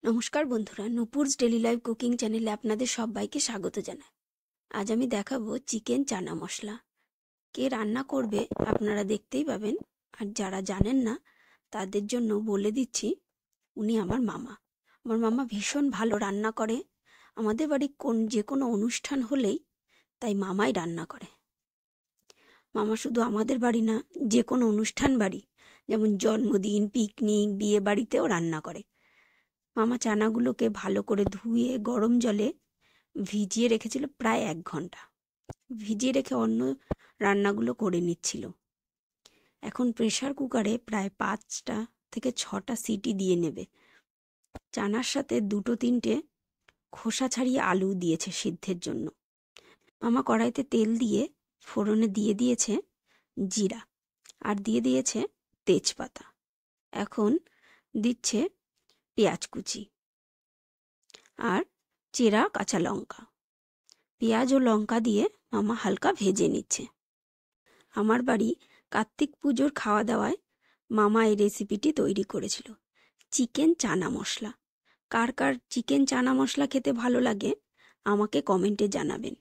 নমস্কার বন্ধুরা, Nupur's daily life cooking চ্যানেলে আপনাদের সবাইকে স্বাগত জানাই। আজ আমি দেখাবো চিকেন চানা মশলা। কে রান্না করবে আপনারা দেখতেই পাবেন। আর যারা জানেন না তাদের জন্য বলে দিচ্ছি, উনি আমার মামা। আমার মামা ভীষণ ভালো রান্না করে। আমাদের বাড়ি যে কোনো অনুষ্ঠান হলেই তাই মামাই রান্না করে। মামা শুধু আমাদের বাড়ি না, যে কোনো অনুষ্ঠান বাড়ি, যেমন জন্মদিন, পিকনিক, বিয়ে বাড়িতেও রান্না করে। মামা চানাগুলোকে ভালো করে ধুয়ে গরম জলে ভিজিয়ে রেখেছিল প্রায় 1 ঘন্টা। ভিজিয়ে রেখে অন্য রান্নাগুলো করে নিচ্ছিল। এখন প্রেসার কুকারে প্রায় 5টা থেকে 6টা সিটি দিয়ে নেবে। চানার সাথে 2-3টে খোসা ছাড়িয়ে আলু দিয়েছে সিদ্ধের জন্য। মামা কড়াইতে তেল দিয়ে ফোড়নে দিয়ে দিয়েছে জিরা আর দিয়ে দিয়েছে তেজপাতা। এখন দিচ্ছে পেঁয়াজ কুচি আর চেরা কাঁচা লঙ্কা। পেঁয়াজ ও লঙ্কা দিয়ে মামা হালকা ভেজে নিচ্ছে। আমার বাড়ি কার্তিক পুজোর খাওয়া দাওয়ায় মামা এই রেসিপিটি তৈরি করেছিল, চিকেন চানা মশলা। কার কার চিকেন চানা মশলা খেতে ভালো লাগে আমাকে কমেন্টে জানাবেন।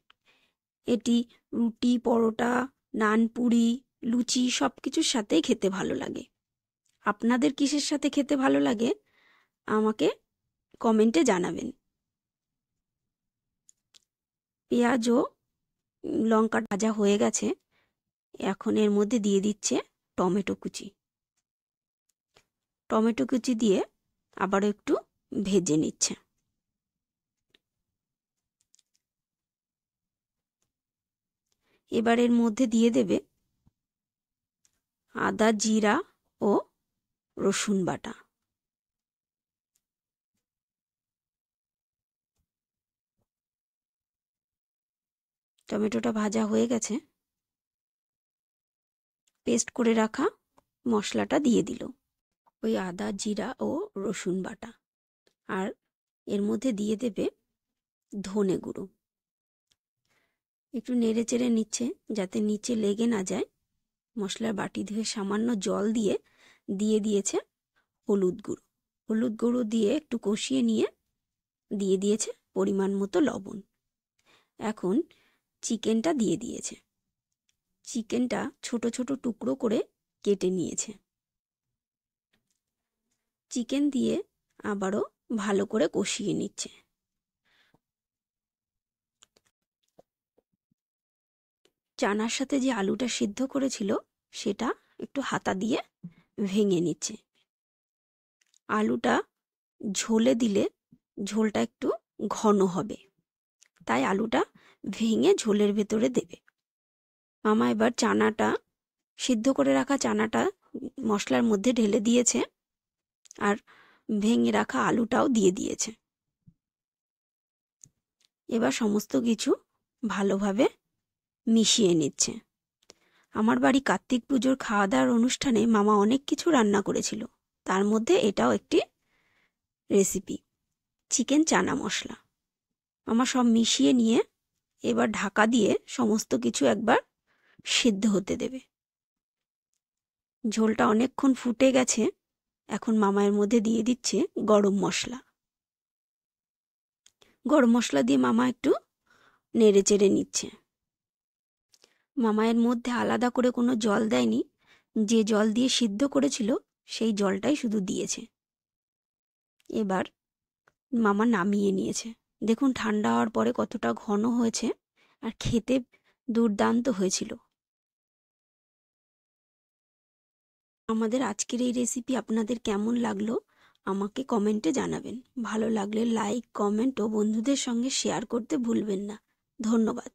এটি রুটি, পরোটা, নান, পুরি, লুচি সব কিছুর সাথেই খেতে ভালো লাগে। আপনাদের কিসের সাথে খেতে ভালো লাগে আমাকে কমেন্টে জানাবেন। পেঁয়াজ ও লঙ্কা ভাজা হয়ে গেছে। এখন এর মধ্যে দিয়ে দিচ্ছে টমেটো কুচি। টমেটো কুচি দিয়ে আবারও একটু ভেজে নিচ্ছে। এবার এর মধ্যে দিয়ে দেবে আদা, জিরা ও রসুন বাটা। টমেটোটা ভাজা হয়ে গেছে। পেস্ট করে রাখা মশলাটা দিয়ে দিল, ওই আদা, জিরা ও রসুন বাটা। আর এর মধ্যে দিয়ে দেবে ধনে গুঁড়ো। একটু নেড়ে চেড়ে নিচ্ছে যাতে নিচে লেগে না যায়। মশলার বাটি ধুয়ে সামান্য জল দিয়ে দিয়েছে হলুদ গুঁড়ো। হলুদ গুঁড়ো দিয়ে একটু কষিয়ে নিয়ে দিয়ে দিয়েছে পরিমাণ মতো লবণ। এখন চিকেনটা দিয়ে দিয়েছে। চিকেনটা ছোট ছোট টুকরো করে কেটে নিয়েছে। চিকেন দিয়ে আবারও ভালো করে কষিয়ে নিচ্ছে। চানার সাথে যে আলুটা সিদ্ধ করেছিল সেটা একটু হাতা দিয়ে ভেঙে নিচ্ছে। আলুটা ঝোলে দিলে ঝোলটা একটু ঘন হবে, তাই আলুটা ভেঙে ঝোলের ভেতরে দেবে। মামা এবার চানাটা, সিদ্ধ করে রাখা চানাটা মশলার মধ্যে ঢেলে দিয়েছে আর ভেঙে রাখা আলুটাও দিয়ে দিয়েছে। এবার সমস্ত কিছু ভালোভাবে মিশিয়ে নিচ্ছে। আমার বাড়ি কার্তিক পুজোর খাওয়া দাওয়ার অনুষ্ঠানে মামা অনেক কিছু রান্না করেছিল, তার মধ্যে এটাও একটি রেসিপি, চিকেন চানা মশলা। মামা সব মিশিয়ে নিয়ে এবার ঢাকা দিয়ে সমস্ত কিছু একবার সিদ্ধ হতে দেবে। ঝোলটা অনেকক্ষণ ফুটে গেছে। এখন মামায়ের মধ্যে দিয়ে দিচ্ছে গরম মশলা। গরম মশলা দিয়ে মামা একটু নেড়ে চেড়ে নিচ্ছে। মামায়ের মধ্যে আলাদা করে কোনো জল দেয়নি, যে জল দিয়ে সিদ্ধ করেছিল সেই জলটাই শুধু দিয়েছে। এবার মামা নামিয়ে নিয়েছে। দেখুন ঠান্ডা হওয়ার পরে কতটা ঘন হয়েছে আর খেতে দুর্দান্ত হয়েছিল। আমাদের আজকের এই রেসিপি আপনাদের কেমন লাগলো আমাকে কমেন্টে জানাবেন। ভালো লাগলে লাইক, কমেন্ট ও বন্ধুদের সঙ্গে শেয়ার করতে ভুলবেন না। ধন্যবাদ।